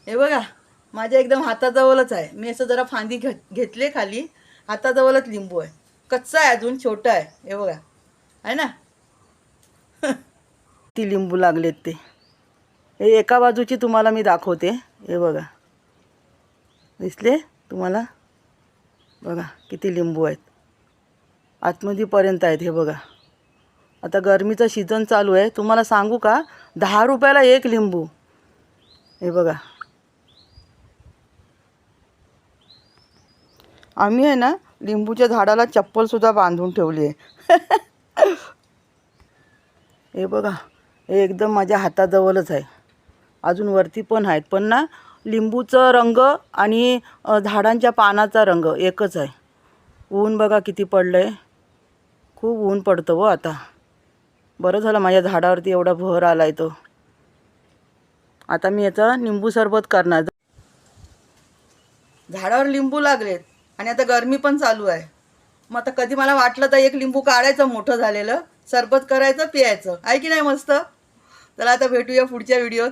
हे बघा माझ्या एकदम हाताजवळच आहे. मी असं जरा फांदी घेतले खाली, हाताजवळच लिंबू आहे. कच्चा आहे अजून, छोटा आहे. हे बघा आहे ना. ती लिंबू लागलेत ते. हे एका बाजूची तुम्हाला मी दाखवते. हे बघा दिसले तुम्हाला, बघा किती लिंबू आहेत, आतमध्येपर्यंत आहेत. हे बघा आता गरमीचा सीझन चालू आहे. तुम्हाला सांगू का, 10 रुपयाला एक लिंबू. हे बघा आम्ही आहे ना लिंबूच्या झाडाला चप्पलसुद्धा बांधून ठेवली आहे. हे बघा हे एकदम माझ्या हाताजवळच आहे. अजून वरती पण आहेत, पण ना लिंबूचा रंग आणि झाडांच्या पानाचा रंग एकच आहे. ऊन बघा किती पडलं आहे, खूप ऊन पडतं व आता. बरं झालं माझ्या झाडावरती एवढा भर आला आहे तो. आता मी याचं लिंबू सरबत करणार. झाडावर लिंबू लागलेत आणि आता गरमी पण चालू आहे. मग आता कधी मला वाटलं तर एक लिंबू काढायचं मोठं झालेलं, सरबत करायचं, प्यायचं आहे की नाही मस्त. चला आता भेटूया पुढच्या व्हिडिओत.